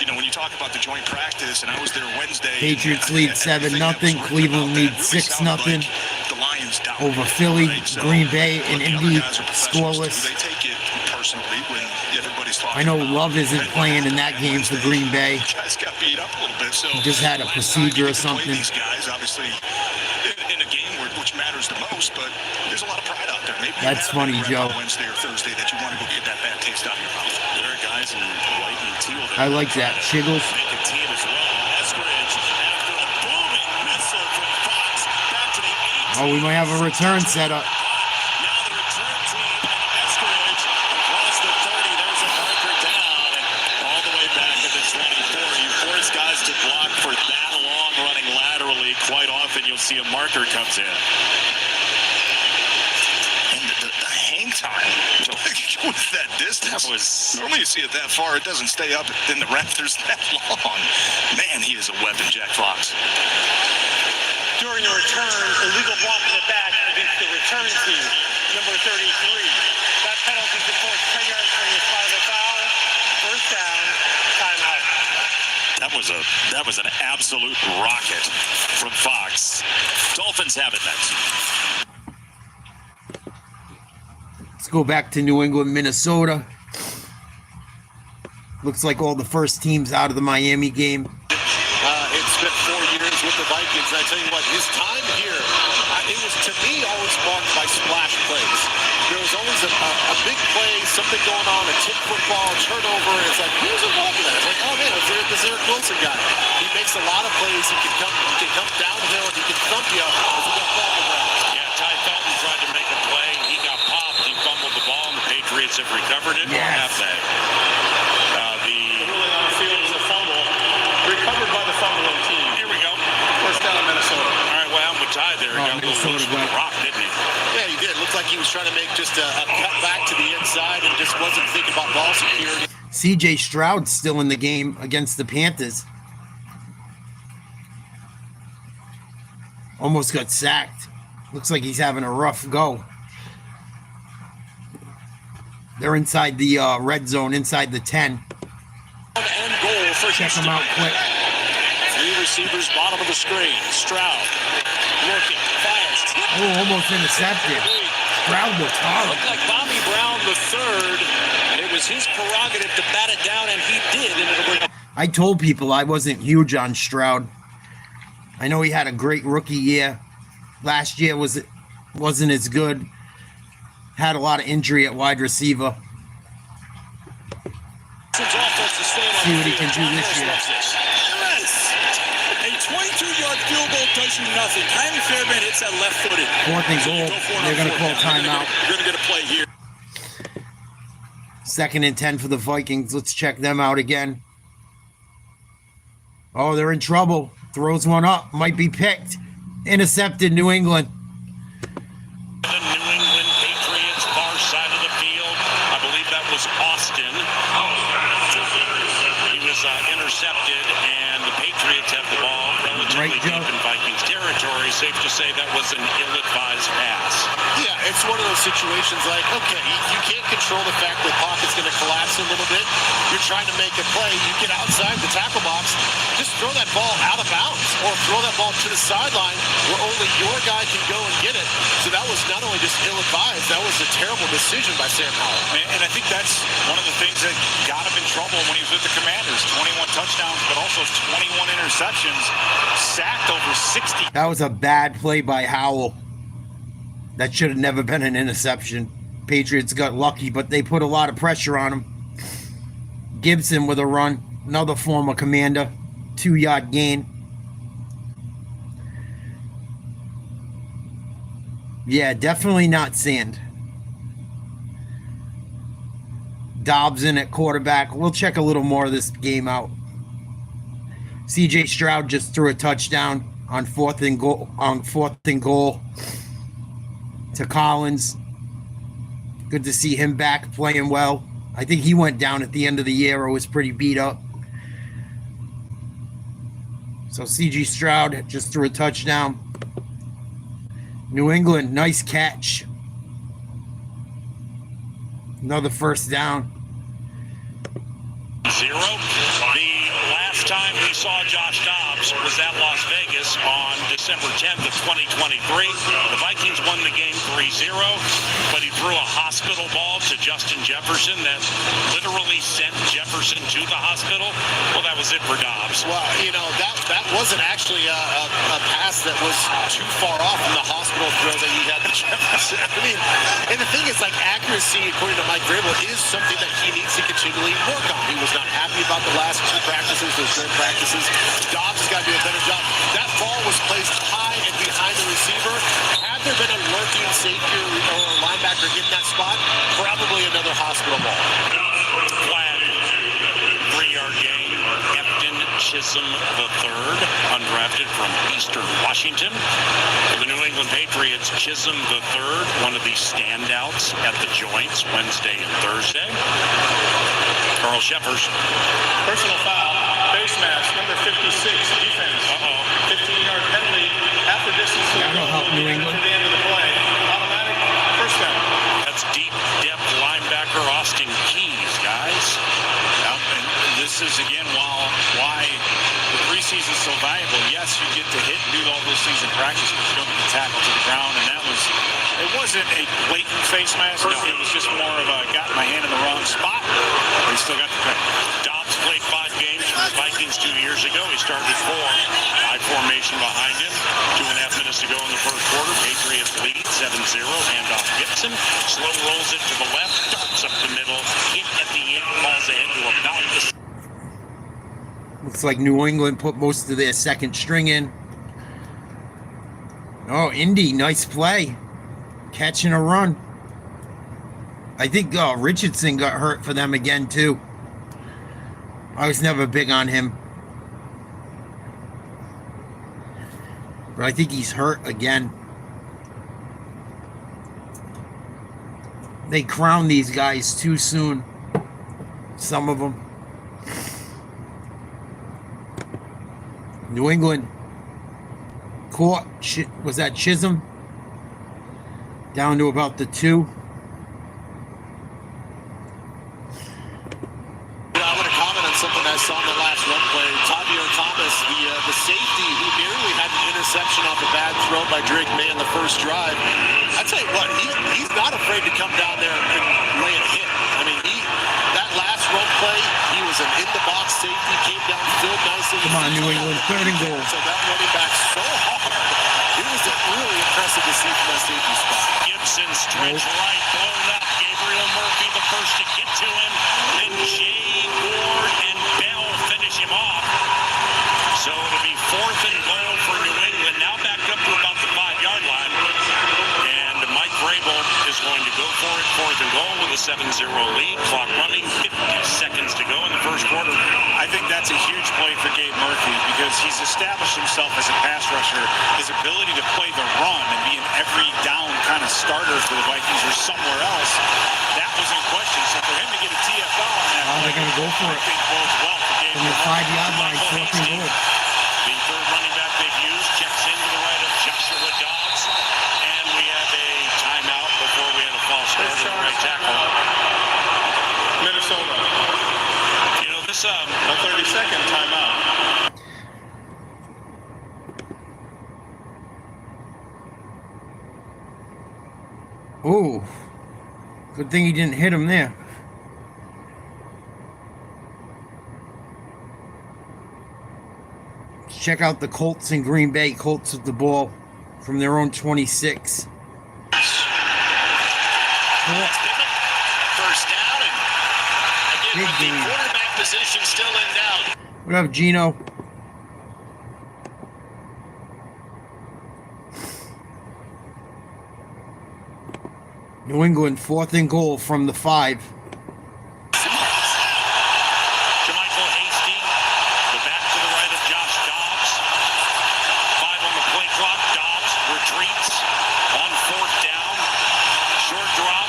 you know, when you talk about the joint practice, and I was there Wednesday. Patriots lead 7-0. Cleveland leads 6-0 the Lions down over Philly, right? So, Green Bay, and look, the other Indy guys are professionals, too. scoreless. They take it personally when everybody's talking. I know about Love isn't playing in that game for Green Bay. Guys got beat up a little bit. So He just had a procedure or something. These guys, obviously, in a game which matters the most, but there's a lot of pride out there. Maybe That's funny, Joe. On Wednesday or Thursday that you want to go get that bad taste out of your mouth. There are guys in white and teal. I like that. Shiggles. Make a team as well. Eskridge, after a booming missile from Fox, back to the 18. Oh, we might have a return set up. Now the return team and Eskridge across the 30. There's a marker down and all the way back to the 24. You force guys to block for that long running laterally. Quite often you'll see a marker comes in. And the hang time to with that distance. Normally you see it that far, it doesn't stay up in the rafters that long. Man, he is a weapon, Jack Fox. During the return, illegal block in the back against the return team, number 33. That penalty to force 10 yards from the spot of the foul. First down, timeout. That was an absolute rocket from Fox. Dolphins have it next. Let's go back to New England, Minnesota. Looks like all the first teams out of the Miami game. It's been 4 years with the Vikings. I tell you what, his time here, it was, to me, always marked by splash plays. There was always a big play, something going on, a tip football, turnover, and it's like, who's involved in that? It's like, oh man, it's the Eric Wilson guy. He makes a lot of plays. He can come downhill, he can thump you as he gets off the ground. Yeah, Ty Felton tried to make a play. He got popped. He fumbled the ball, and the Patriots have recovered it. Yes. Have they? The ruling on the field is a fumble, recovered by the fumbling team. Here we go. First down in Minnesota. All right, well, with Ty there, he got a little loose with the rock, didn't he? Yeah, he did. It looked like he was trying to make just a cut back to the inside and just wasn't thinking about ball security. CJ Stroud's still in the game against the Panthers. Almost got sacked. Looks like he's having a rough go. They're inside the red zone, inside the 10. And goal for Check them out quick. Three receivers, bottom of the screen. Stroud looking, fires. Oh, almost intercepted. Stroud looked hard. Looked like Bobby Brown the third. It was his prerogative to bat it down, and he did. And it'll bring up. I told people I wasn't huge on Stroud. I know he had a great rookie year. Last year wasn't as good. Had a lot of injury at wide receiver. See what he can do this year. Yes! A 22-yard field goal does you nothing. Kylie Fairbairn hits that left-footed. Fourth and goal. They're going to call timeout. You're going to get a play here. 2nd and 10 for the Vikings. Let's check them out again. Oh, they're in trouble. Throws one up. Might be picked. Intercepted, New England. The New England Patriots, far side of the field. I believe that was Austin. He was intercepted, and the Patriots have the ball relatively deep in Vikings territory. Safe to say that was an ill-advised pass. Yeah, it's one of those situations like, okay, you can't control the fact that the pocket's going to collapse a little bit. You're trying to make a play. You get outside the tackle box, just throw that ball out of bounds or throw that ball to the sideline where only your guy can go and get it. So that was not only just ill-advised, that was a terrible decision by Sam Howell. And I think that's one of the things that got him in trouble when he was with the Commanders. 21 touchdowns, but also 21 interceptions, sacked over 60. That was a bad play by Howell. That should have never been an interception. Patriots got lucky, but they put a lot of pressure on him. Gibson with a run. Another former Commander. 2-yard gain. Yeah, definitely not sand. Dobbs in at quarterback. We'll check a little more of this game out. CJ Stroud just threw a touchdown on 4th and goal to Collins. Good to see him back playing well. I think he went down at the end of the year or was pretty beat up. So CJ Stroud just threw a touchdown. New England, nice catch. Another first down. 0. The last time we saw Josh Dobbs was at Las Vegas on December 10th of 2023. The Vikings won the game 3-0, but he threw a hospital ball to Justin Jefferson that literally sent Jefferson to the hospital. Well, that was it for Dobbs. Well, that wasn't actually a pass that was too far off from the hospital throw that you had to Jefferson. I mean, and the thing is, like, accuracy, according to Mike Vrabel, is something that he needs to continually work on. He was not happy about the last 2 practices, those third practices. Dobbs has got to do a better job. That ball was placed high and behind the receiver. Had there been a lurking safety or a linebacker in that spot, probably another hospital ball. Flag, 3-yard gain. Chisholm III, undrafted from Western Washington. For the New England Patriots, Chisholm III, one of the standouts at the joints Wednesday and Thursday. Carl Sheffers. Personal foul, face mask, number 56, defense. 15-yard penalty, half the distance to That'll help New England. the end of the play. Automatic first down. That's deep depth linebacker Austin Keys, guys. And this is, again, why the preseason is so valuable. Yes, you get to hit and do all those things in practice, but you don't get to tackle to the ground. And it wasn't a blatant face mask. No, it was just more of a got my hand in the wrong spot. But he still got the pick. Dobbs played 5 games for the Vikings 2 years ago. He started 4. High formation behind him. 2.5 minutes to go in the first quarter. Patriots lead 7-0. Handoff Gibson. Slow rolls it to the left. Darts up the middle. Hit at the end. Falls ahead to about the... Looks like New England put most of their second string in. Oh, Indy, nice play. Catch and a run. I think Richardson got hurt for them again, too. I was never big on him. But I think he's hurt again. They crown these guys too soon. Some of them. New England caught, was that Chisholm? Down to about the 2. I want to comment on something I saw in the last run play. Tavio Thomas, the safety who nearly had an interception off a bad throw by Drake May in the first drive. I tell you what, he's not afraid to come down there and lay a hit. I mean, that last run play, he was an in-the-box safety, came down field nicely. Come on, New England, 3rd and goal. So that running back so hard. It was really impressive to see from that safety spot. Gibson stretch right, blown up. Gabriel Murphy the first to get to him. Then Jay Ward and Bell finish him off. So it'll be 4th and goal for New England. Now back up to about the 5-yard line. And Mike Vrabel is going to go for it. 4th and goal with a 7-0 lead. Clock running, 50 seconds to go in the first quarter. I think that's a huge play for Gabe Murphy because he's established himself as a pass rusher. His ability to play the run and be an every down kind of starter for the Vikings or somewhere else, that was in question. So for him to get a TFL on that, They're going to go for I it. think bodes well for Gabe From the Murphy. 5-yard line, 4th and goal. The third running back they've used checks into the right of Joshua Dobbs. And we have a timeout before we have a false start at the right tackle. Minnesota. You know, this A 30-second timeout. Oh, good thing he didn't hit him there. Check out the Colts in Green Bay. Colts with the ball from their own 26. First down, and again, Big with the game. quarterback position still in doubt. What up, Gino? New England, 4th and goal from the 5. Jermichael Hasty, the back to the right of Josh Dobbs. 5 on the play clock. Dobbs retreats on 4th down. Short drop.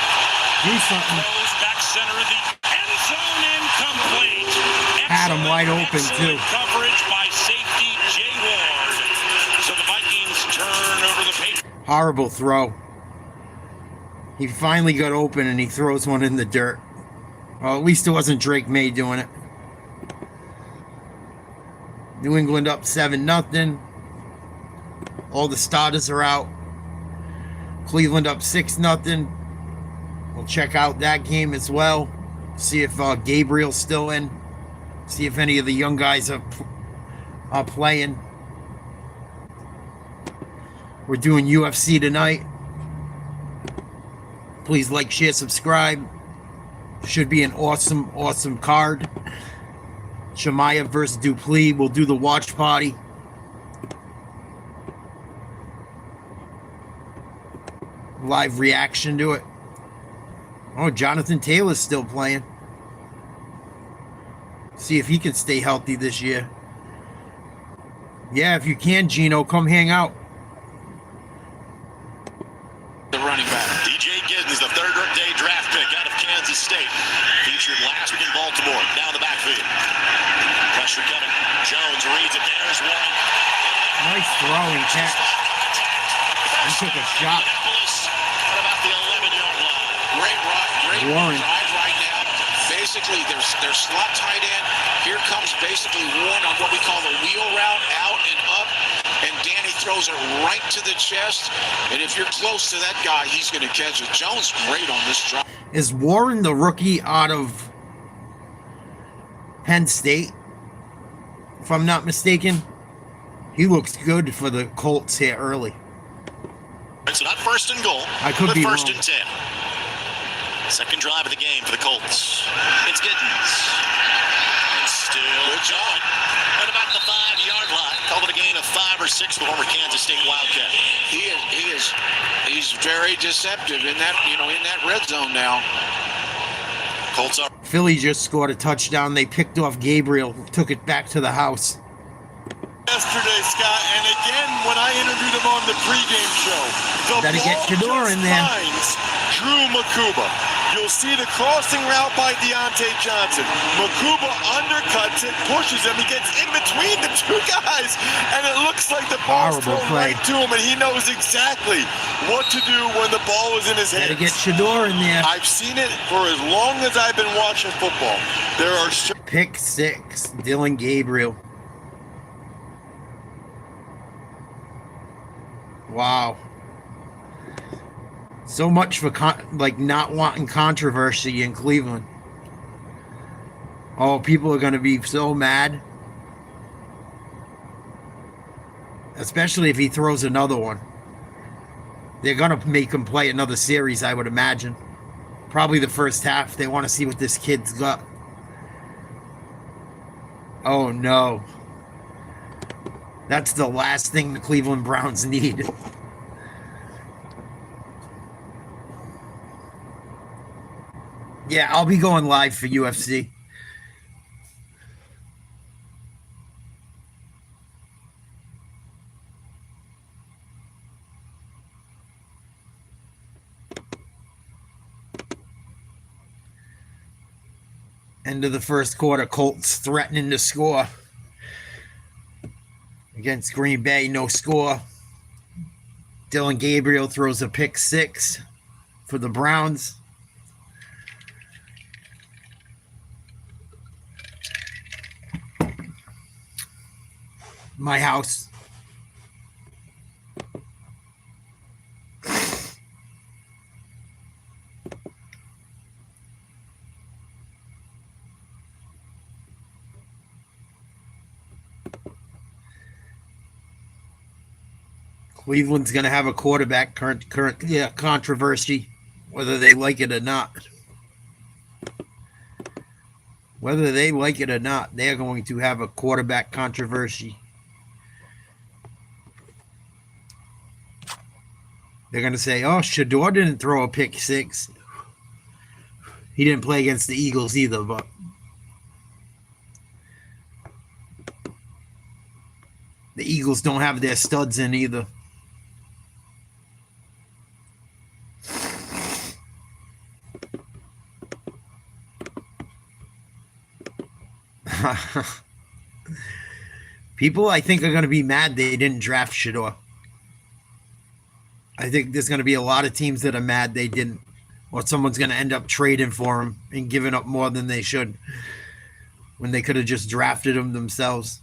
Do something. Throws back center of the end zone, incomplete. Had him wide open, too. Coverage by safety Jay Ward. So the Vikings turn over the Patriots. Horrible throw. He finally got open and he throws one in the dirt. Well, at least it wasn't Drake May doing it. New England up 7-0. All the starters are out. Cleveland up 6-0. We'll check out that game as well. See if Gabriel's still in. See if any of the young guys are playing. We're doing UFC tonight. Please like, share, subscribe. Should be an awesome, awesome card. Shemaya versus Duplessis. We'll do the watch party. Live reaction to it. Oh, Jonathan Taylor's still playing. See if he can stay healthy this year. Yeah, if you can, Gino, come hang out. The running back. DJ Giddens, the third-day draft pick out of Kansas State. Featured last week in Baltimore. Down the backfield. Pressure coming. Jones reads it. There's one. Nice throwing catch. He took a shot. At about the 11-yard line. Great Warren. drive right now. Basically, their slot tight end. Here comes basically Warren on what we call the wheel route, out and up. And Danny throws it right to the chest. And if you're close to that guy, he's going to catch it. Jones great on this drive. Is Warren the rookie out of Penn State? If I'm not mistaken. He looks good for the Colts here early. So not first and goal, I could but be first wrong. and 10. Second drive of the game for the Colts. It's Giddens. And still going. At about the 5-yard line. Called it a gain of 5 or 6 for the former Kansas State Wildcat. He's very deceptive in that, in that red zone now. Colts are Philly just scored a touchdown. They picked off Gabriel, took it back to the house. Yesterday, Scott, and again when I interviewed him on the pregame show, the Better get ball Shador just in there. finds Drew Makuba. You'll see the crossing route by Deontay Johnson. Makuba undercuts it, pushes him. He gets in between the two guys, and it looks like the ball's Horrible thrown play. right to him, and he knows exactly what to do when the ball is in his hands. Better get Shador in there. I've seen it for as long as I've been watching football. There are Pick 6, Dylan Gabriel. Wow. So much for not wanting controversy in Cleveland. Oh, people are going to be so mad. Especially if he throws another one. They're going to make him play another series, I would imagine. Probably the first half. They want to see what this kid's got. Oh, no. That's the last thing the Cleveland Browns need. Yeah, I'll be going live for UFC. End of the first quarter, Colts threatening to score. Against Green Bay, no score. Dylan Gabriel throws a pick 6 for the Browns. My house. Cleveland's going to have a quarterback controversy, whether they like it or not. Whether they like it or not, they're going to have a quarterback controversy. They're going to say, oh, Shador didn't throw a pick 6. He didn't play against the Eagles either, but the Eagles don't have their studs in either. People, I think, are going to be mad they didn't draft Shador. I think there's going to be a lot of teams that are mad they didn't, or someone's going to end up trading for him and giving up more than they should when they could have just drafted him themselves.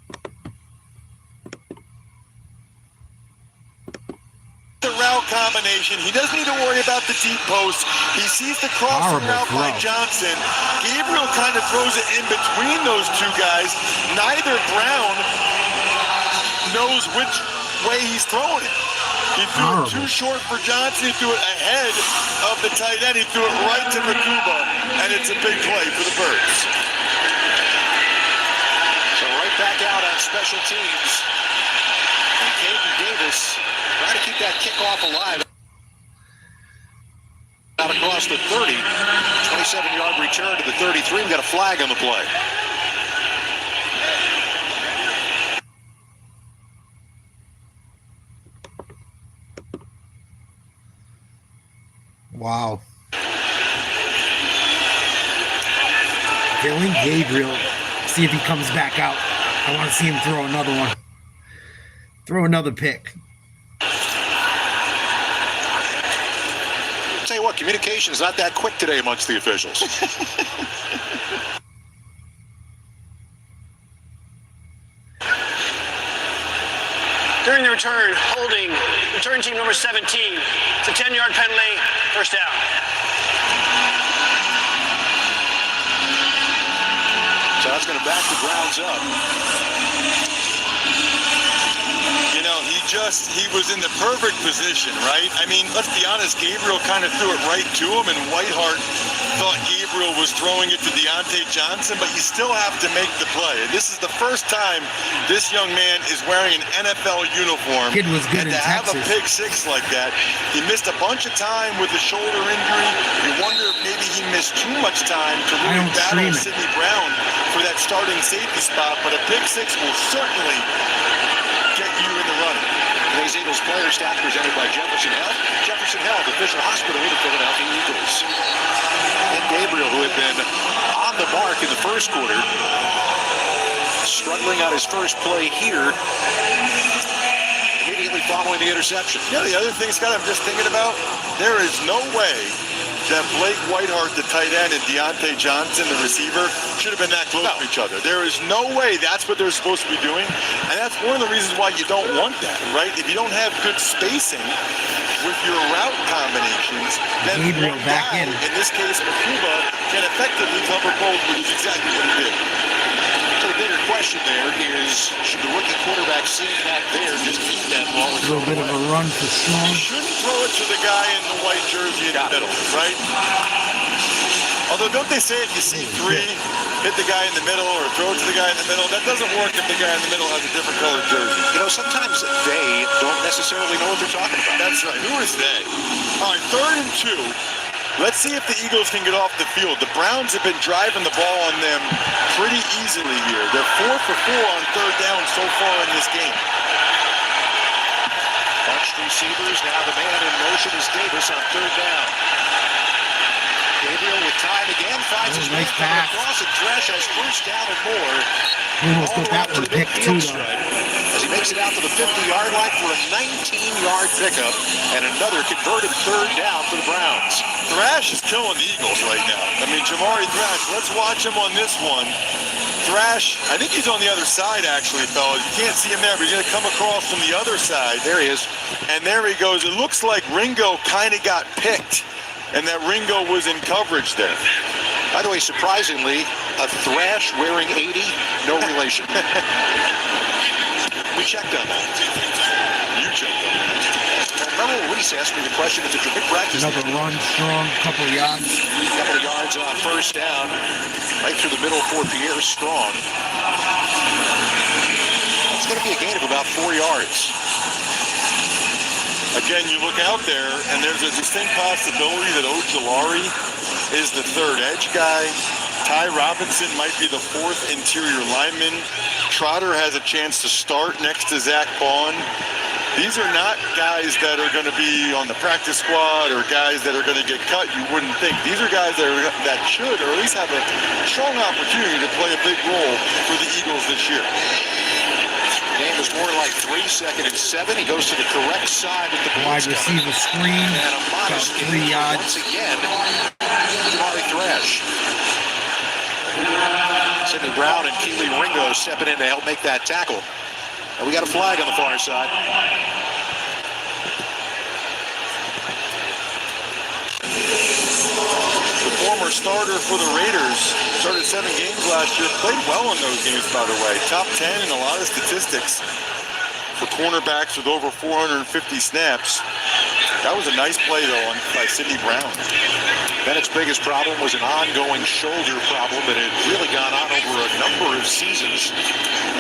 The route combination. He doesn't need to worry about the deep post. He sees the crossing route by Johnson. Gabriel kind of throws it in between those two guys. Neither Brown knows which way he's throwing it. He threw it too short for Johnson. He threw it ahead of the tight end. He threw it right to Makuba, and it's a big play for the Birds. So right back out on special teams. And Caden Davis trying to keep that kickoff alive. Out across the 30. 27-yard return to the 33. We got a flag on the play. Wow. Dylan Gabriel. See if he comes back out. I want to see him throw another one. Throw another pick. I'll tell you what, communication is not that quick today amongst the officials. During the return, holding return team number 17. It's a 10-yard penalty, first down. So that's going to back the Browns up. You know, he was in the perfect position, right? I mean, let's be honest, Gabriel kind of threw it right to him, and Whiteheart thought Gabriel was throwing it to Deontay Johnson, but you still have to make the play. This is the first time this young man is wearing an NFL uniform. Kid was good and in to have a Texas. pick six like that, he missed a bunch of time with a shoulder injury. You wonder if maybe he missed too much time to really battle Sidney Brown for that starting safety spot, but a pick six will certainly get you in the running. Today's Eagles player staff presented by Jefferson Health. Jefferson Health, official hospital of the Philadelphia Eagles. And Gabriel, who had been on the mark in the first quarter, struggling on his first play here, immediately following the interception. You know, the other thing, Scott, I'm just thinking about, there is no way that Blake Whiteheart, the tight end, and Deontay Johnson, the receiver, should have been that close to each other. There is no way that's what they're supposed to be doing, and that's one of the reasons why you don't want that, right? If you don't have good spacing with your route combinations, then Gabriel one back guy, in this case Makuba, can effectively cover both, which is exactly what he did. So the bigger question there is, should the rookie quarterback seeing that there just eat that ball? A little bit of a run for Strong. You shouldn't throw it to the guy in the white jersey in the middle, right? Although, don't they say if you see three, hit the guy in the middle or throw it to the guy in the middle? That doesn't work if the guy in the middle has a different colored jersey. You know, sometimes they don't necessarily know what they're talking about. That's right. Who is they? All right, 3rd and 2. Let's see if the Eagles can get off the field. The Browns have been driving the ball on them pretty easily here. They're 4 for 4 on 3rd down so far in this game. Bunched receivers. Now the man in motion is Davis on 3rd down. Gabriel with time again finds his nice man pass. across, and Thresh has first down and more. He almost got that one picked too, though. As he makes it out to the 50-yard line for a 19-yard pickup and another converted 3rd down for the Browns. Thrash is killing the Eagles right now. I mean, Jamari Thrash, let's watch him on this one. Thrash, I think he's on the other side, actually, fellas. You can't see him there, but he's going to come across from the other side. There he is. And there he goes. It looks like Ringo kind of got picked, and that Ringo was in coverage there. By the way, surprisingly, a Thrash wearing 80, no relation. We checked on that. You checked on that. Remember when Reese asked me the question at the joint practice? Another run, Strong, couple of yards. A couple of yards on first down, right through the middle for Pierre Strong. It's going to be a gain of about 4 yards. Again, you look out there, and there's a distinct possibility that Ojolari is the 3rd edge guy. Ty Robinson might be the 4th interior lineman. Trotter has a chance to start next to Zach Bond. These are not guys that are going to be on the practice squad or guys that are going to get cut, you wouldn't think. These are guys that should, or at least have a strong opportunity to play a big role for the Eagles this year. Game is more like 3, 2nd and 7. He goes to the correct side with the Wide receiver screen. and a modest About 3 yards. once again. Jamari Thrash. Sidney Brown and Keely Ringo stepping in to help make that tackle. And we got a flag on the far side. The former starter for the Raiders, started 7 games last year, played well in those games, by the way. Top 10 in a lot of statistics for cornerbacks with over 450 snaps. That was a nice play, though, by Sidney Brown. Bennett's biggest problem was an ongoing shoulder problem that had really gone on over a number of seasons.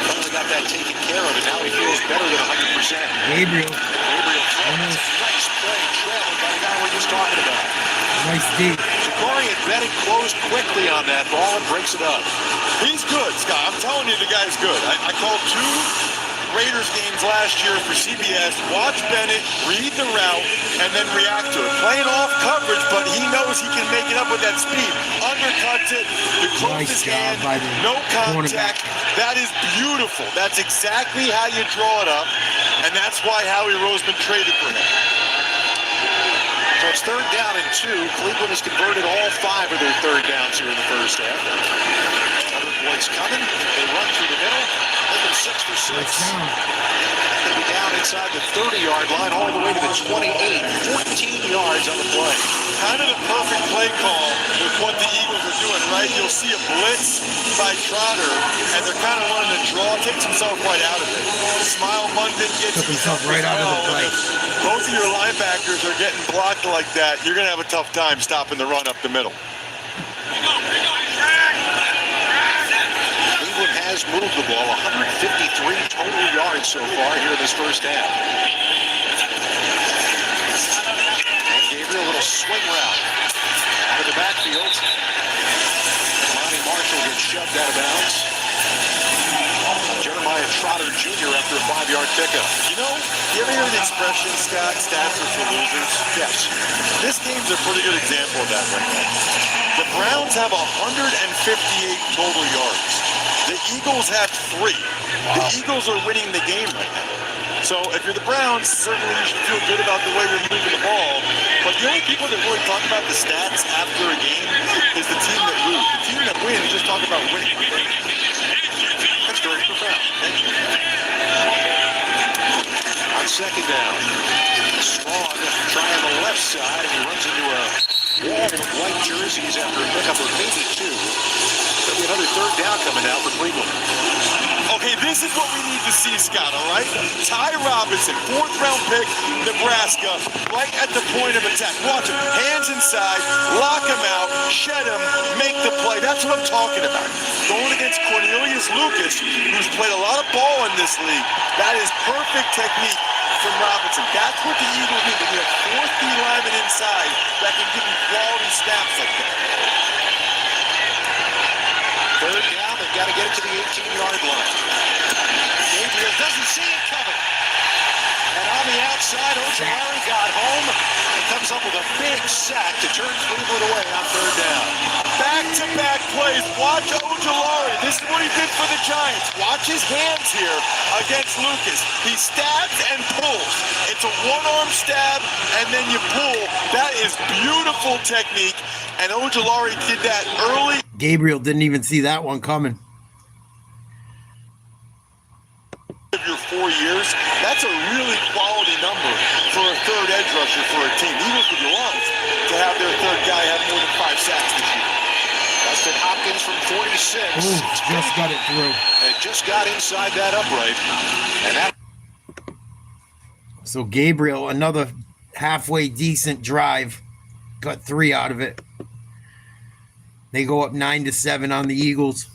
Finally got that taken care of, and now he feels better than 100%. Gabriel. Almost. Nice play, trailing by the guy we're just talking about. Nice deep. Ja'Cory and Bennett closed quickly on that ball and breaks it up. He's good, Scott. I'm telling you, the guy's good. I called 2 Raiders games last year for CBS. Watch Bennett read the route and then react to it. Playing off coverage, but he knows he can make it up with that speed. Undercuts it, the closest hand, no contact. That is beautiful. That's exactly how you draw it up, and that's why Howie Roseman traded for him. So it's 3rd down and 2. Cleveland has converted all 5 of their 3rd downs here in the first half. Another blitz coming. They run through the middle. Make them 6 for 6. They'll be down inside the 30-yard line all the way to the 28. 14 yards on the play. Kind of the perfect play call with what the Eagles are doing, right? You'll see a blitz by Trotter, and they're kind of running a draw. Takes himself right out of it. Smile London gets himself right out of the play. Both of your linebackers are getting blocked like that. You're going to have a tough time stopping the run up the middle. Cleveland has moved the ball 153 total yards so far here in this first half. And Gabriel, a little swing route out of the backfield. Monty Marshall gets shoved out of bounds. Jeremiah Trotter Jr. after a 5-yard pickup. You know, you ever hear the expression, Scott, stats are for losers? Yes. This game's a pretty good example of that right now. The Browns have 158 total yards. The Eagles have 3. The Eagles are winning the game right now. So if you're the Browns, certainly you should feel good about the way you're moving the ball. But the only people that really talk about the stats after a game is the team that lose. The team that wins just talk about winning. That's very profound. Thank you. On 2nd down, Strong trying on the left side, and he runs into a wall of white jerseys after a pickup of maybe 2. There'll be another 3rd down coming out for Cleveland. Okay, this is what we need to see, Scott, all right? Ty Robinson, 4th-round pick, Nebraska, right at the point of attack. Watch him, hands inside, lock him out, shed him, make the play. That's what I'm talking about. Going against Cornelius Lucas, who's played a lot of ball in this league. That is perfect technique from Robinson. That's what the Eagles need. They need a 4th D lineman inside that can give them quality snaps like that. 3rd down, they've got to get it to the 18-yard line. Gabriel doesn't see it coming. And on the outside, Ojolari got home and comes up with a big sack to turn Cleveland away on 3rd down. Back-to-back plays. Watch Ojolari. This is what he did for the Giants. Watch his hands here against Lucas. He stabs and pulls. It's a one-arm stab, and then you pull. That is beautiful technique, and Ojolari did that early. Gabriel didn't even see that one coming. Of your 4 years, that's a really quality number for a 3rd edge rusher for a team. Eagles would love to have their 3rd guy have more than 5 sacks this year. Dustin Hopkins from 46. Ooh, just got it through. It just got inside that upright. And that. So Gabriel, another halfway decent drive, got 3 out of it. They go up 9-7 on the Eagles.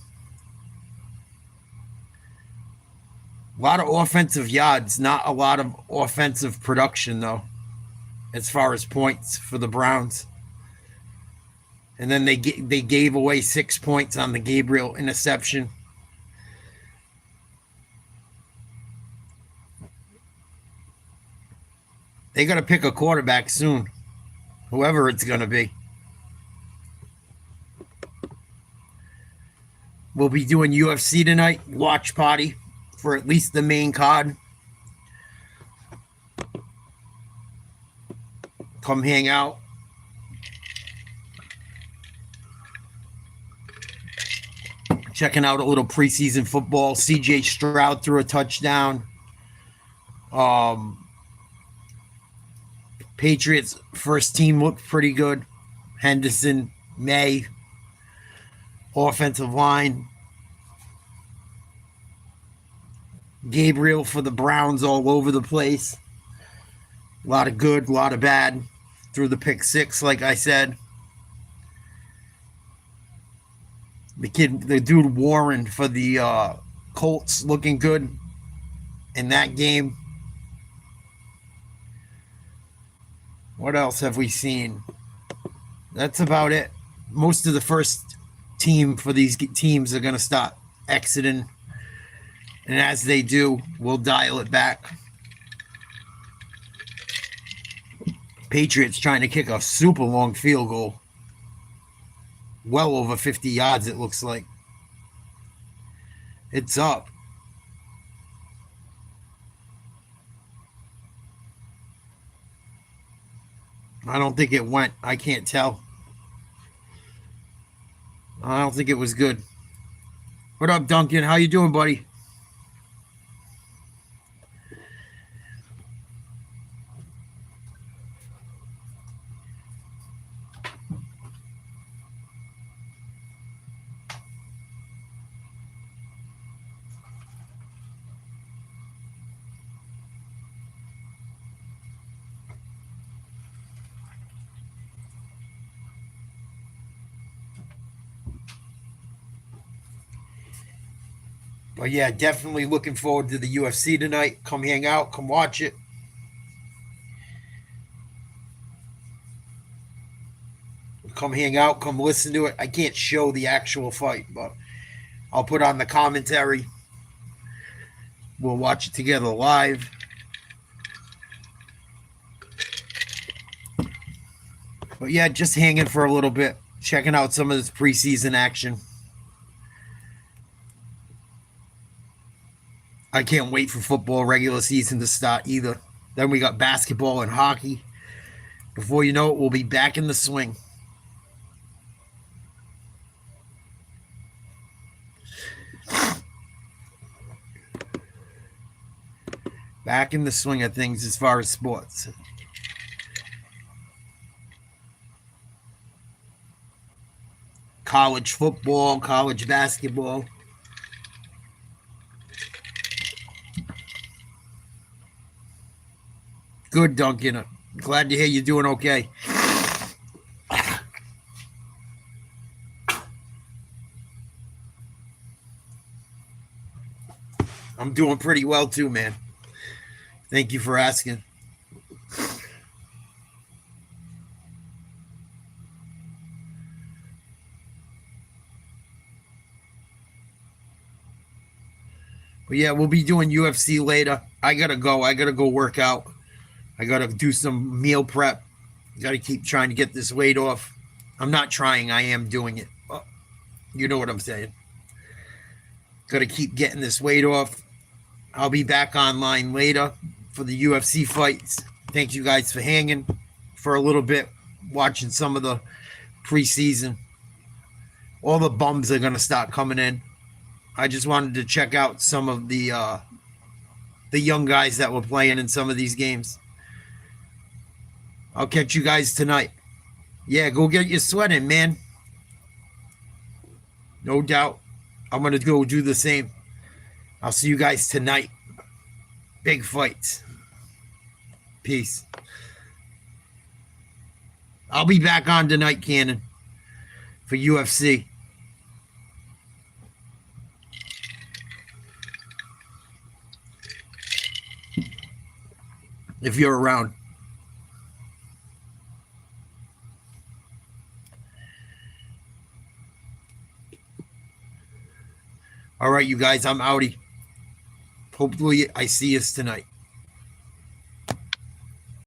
A lot of offensive yards, not a lot of offensive production, though, as far as points for the Browns. And then they gave away 6 points on the Gabriel interception. They got to pick a quarterback soon, whoever it's going to be. We'll be doing UFC tonight, watch party for at least the main card. Come hang out. Checking out a little preseason football. CJ Stroud threw a touchdown. Patriots first team looked pretty good. Henderson, May, offensive line. Gabriel for the Browns all over the place. A lot of good, a lot of bad. Threw the pick 6, like I said. The dude Warren for the Colts looking good in that game. What else have we seen? That's about it. Most of the first team for these teams are going to start exiting. And as they do, we'll dial it back. Patriots trying to kick a super long field goal. Well over 50 yards, it looks like. It's up. I don't think it went. I can't tell. I don't think it was good. What up, Duncan? How you doing, buddy? But yeah, definitely looking forward to the UFC tonight. Come hang out. Come watch it. Come hang out. Come listen to it. I can't show the actual fight, but I'll put on the commentary. We'll watch it together live. But yeah, just hanging for a little bit. Checking out some of this preseason action. I can't wait for football regular season to start either. Then we got basketball and hockey. Before you know it, we'll be back in the swing. Back in the swing of things as far as sports. College football, college basketball. Good, Duncan. Glad to hear you're doing okay. I'm doing pretty well too, man. Thank you for asking. But yeah, we'll be doing UFC later. I gotta go. I gotta go work out. I gotta do some meal prep. Gotta keep trying to get this weight off. I'm not trying. I am doing it. You know what I'm saying. Gotta keep getting this weight off. I'll be back online later for the UFC fights. Thank you guys for hanging for a little bit, watching some of the preseason. All the bums are gonna start coming in. I just wanted to check out some of the young guys that were playing in some of these games. I'll catch you guys tonight. Yeah, go get your sweat in, man. No doubt. I'm going to go do the same. I'll see you guys tonight. Big fights. Peace. I'll be back on tonight, Cannon, for UFC. If you're around. All right, you guys, I'm outie. Hopefully I see us tonight.